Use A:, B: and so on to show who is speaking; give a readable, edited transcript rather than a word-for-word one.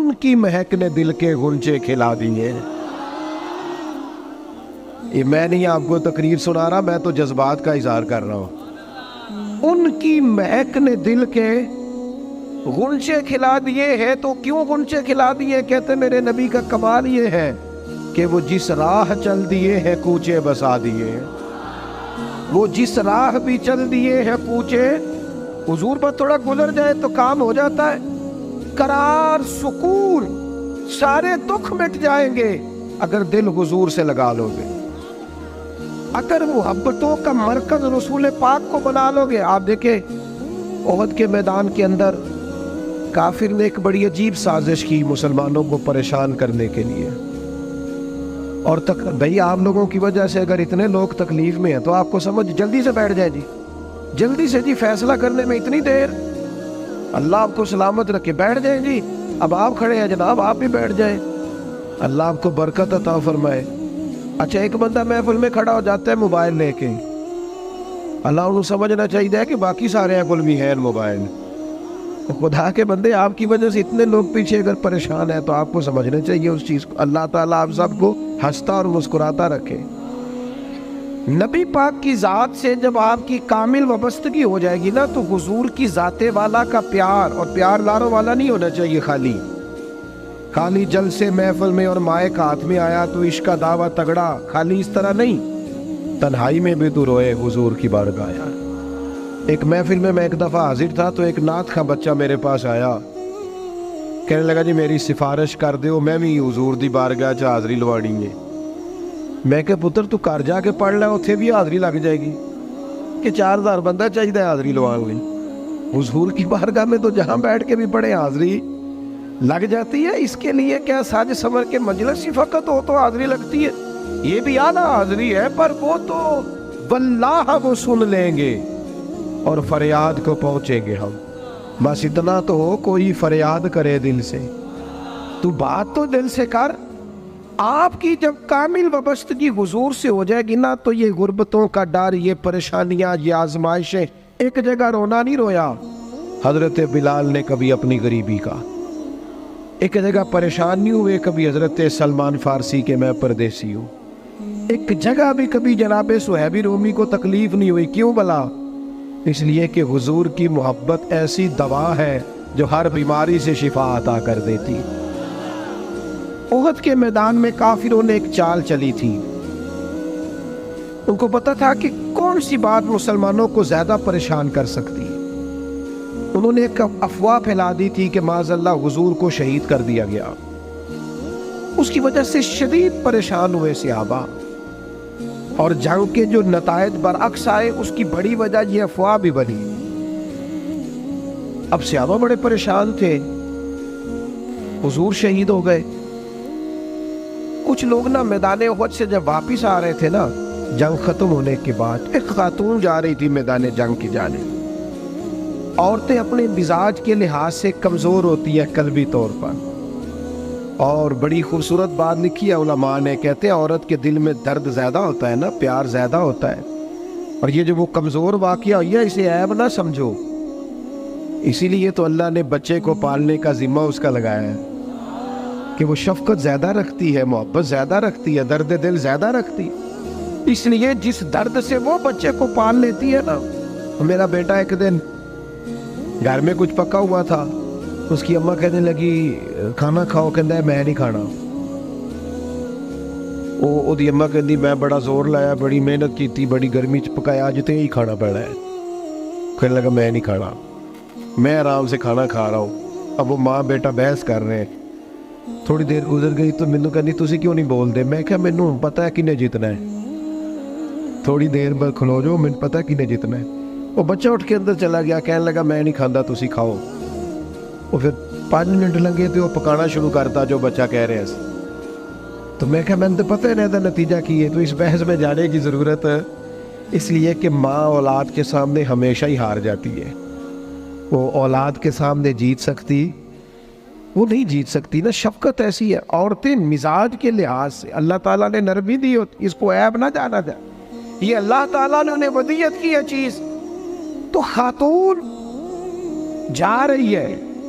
A: ان کی مہک نے دل کے غنچے کھلا دیے. یہ میں نہیں آپ کو تقریر سنا رہا, میں تو جذبات کا اظہار کر رہا ہوں. ان کی مہک نے دل کے غنچے کھلا دیے ہیں. تو کیوں غنچے کھلا دیے؟ کہتے میرے نبی کا کمال یہ ہے کہ وہ جس راہ چل دیے ہیں کوچے بسا دیے ہیں. وہ جس راہ بھی چل دیے ہیں کوچے, حضور پر تھوڑا گزر جائے تو کام ہو جاتا ہے. قرار, سکون, سارے دکھ مٹ جائیں گے اگر دل حضور سے لگا لو گے, اگر محبتوں کا مرکز رسول پاک کو بنا لو گے. آپ دیکھیں احد کے میدان کے اندر کافر نے ایک بڑی عجیب سازش کی مسلمانوں کو پریشان کرنے کے لیے. اور بھئی آپ لوگوں کی وجہ سے اگر اتنے لوگ تکلیف میں ہیں تو آپ کو سمجھ جلدی سے بیٹھ جائے جی, جلدی سے جی, فیصلہ کرنے میں اتنی دیر, اللہ آپ کو سلامت رکھے, بیٹھ جائیں جی. اب آپ کھڑے ہیں جناب, آپ بھی بیٹھ جائیں, اللہ آپ کو برکت عطا فرمائے. اچھا ایک بندہ محفل میں کھڑا ہو جاتا ہے موبائل لے کے, اللہ انہوں سمجھنا چاہیے کہ باقی سارے کل بھی ہیں موبائل. خدا کے بندے آپ کی وجہ سے اتنے لوگ پیچھے اگر پریشان ہیں تو آپ کو سمجھنا چاہیے اس چیز کو. اللہ تعالیٰ آپ سب کو ہنستا اور مسکراتا رکھے. نبی پاک کی ذات سے جب آپ کی کامل وابستگی ہو جائے گی نا تو حضور کی ذات والا کا پیار, اور پیار لاروں والا نہیں ہونا چاہیے خالی جلسے محفل میں اور مائک ہاتھ میں آیا تو عشق کا دعویٰ تگڑا, خالی اس طرح نہیں. تنہائی میں بھی تو روئے حضور کی بارگاہ آیا. ایک محفل میں ایک دفعہ حاضر تھا تو ایک نعت کا بچہ میرے پاس آیا, کہنے لگا جی میری سفارش کر دیو, میں بھی حضور دی بارگاہ چ حاضری لوانی ہے. میں کہ پتر تو گھر جا کے پڑھ لے, اتنے بھی حاضری لگ جائے گی کہ 4000 بندہ چاہیے حاضری لوان لی. حضور کی بارگاہ میں تو جہاں بیٹھ کے بھی پڑھے حاضری لگ جاتی ہے. اس کے لیے کیا ساج سمر کے مجلس ہی فقط ہو تو حاضری لگتی ہے؟ یہ بھی اعلیٰ حاضری ہے, پر وہ تو واللہ وہ سن لیں گے اور فریاد کو پہنچیں گے ہم. بس اتنا تو ہو, کوئی فریاد کرے دل سے, تو بات تو دل سے کر. آپ کی جب کامل وابستگی حضور سے ہو جائے گی نا تو یہ غربتوں کا ڈر, یہ پریشانیاں, یہ آزمائشیں, ایک جگہ رونا نہیں رویا. حضرت بلال نے کبھی اپنی غریبی کا, ایک جگہ پریشان نہیں ہوئے کبھی حضرت سلمان فارسی کے میں پردیسی ہوں. ایک جگہ بھی کبھی جناب صہیب رومی کو تکلیف نہیں ہوئی. کیوں بلا؟ اس لیے کہ حضور کی محبت ایسی دوا ہے جو ہر بیماری سے شفا عطا کر دیتی. احد کے میدان میں کافروں نے ایک چال چلی تھی. ان کو پتا تھا کہ کون سی بات مسلمانوں کو زیادہ پریشان کر سکتی. انہوں نے ایک افواہ پھیلا دی تھی کہ معاذ اللہ حضور کو شہید کر دیا گیا. اس کی وجہ سے شدید پریشان ہوئے صحابہ, اور جنگ کے جو نتائج برعکس آئے اس کی بڑی وجہ یہ افواہ بھی بنی. اب صحابہ بڑے پریشان تھے, حضور شہید ہو گئے. کچھ لوگ نا میدان احد سے جب واپس آ رہے تھے نا جنگ ختم ہونے کے بعد, ایک خاتون جا رہی تھی میدان جنگ کی جانب. عورتیں اپنے مزاج کے لحاظ سے کمزور ہوتی ہیں قلبی طور پر, اور بڑی خوبصورت بات لکھی ہے علماء نے, کہتے ہیں عورت کے دل میں درد زیادہ ہوتا ہے نا, پیار زیادہ ہوتا ہے, اور یہ جو وہ کمزور واقعہ ہوئی ہے اسے عیب نہ سمجھو. اسی لیے تو اللہ نے بچے کو پالنے کا ذمہ اس کا لگایا ہے کہ وہ شفقت زیادہ رکھتی ہے, محبت زیادہ رکھتی ہے, درد دل زیادہ رکھتی ہے. اس لیے جس درد سے وہ بچے کو پال لیتی ہے نا. میرا بیٹا ایک دن گھر میں کچھ پکا ہوا تھا, اس کی اماں کہنے لگی کھانا کھاؤ, کہندا ہے میں نہیں کھانا. وہ دی اماں کہندی میں بڑا زور لایا, بڑی محنت کی, بڑی گرمی چ پکایا, اج تے ہی کھانا پڑنا ہے. کہنے لگا میں نہیں کھانا, میں آرام سے کھانا کھا رہا ہوں. اب وہ ماں بیٹا بحث کر رہے ہیں. تھوڑی دیر گزر گئی تو مینوں کہندی تسی کیوں نہیں بولتے. میں کہا مینوں پتہ ہے کنے جیتنا ہے, تھوڑی دیر بعد کھلو جاؤ, مینوں پتہ ہے کنے جیتنا ہے. وہ بچہ اٹھ کے اندر چلا گیا, کہنے لگا میں نہیں کھانا, تسی کھاؤ. وہ پھر 5 منٹ لگے تو وہ پکانا شروع کرتا جو بچہ کہہ رہے ہیں. تو میں کہا میں تو پتہ ہے نہیں نتیجہ کی ہے, تو اس بحث میں جانے کی ضرورت ہے. اس لیے کہ ماں اولاد کے سامنے ہمیشہ ہی ہار جاتی ہے. وہ اولاد کے سامنے جیت سکتی, وہ نہیں جیت سکتی نا. شفقت ایسی ہے. عورتیں مزاج کے لحاظ سے اللہ تعالیٰ نے نرمی دی ہوتی, اس کو عیب نہ جانا جائے, یہ اللہ تعالیٰ نے انہیں ودیت کی ہے چیز. تو خاتون جا رہی ہے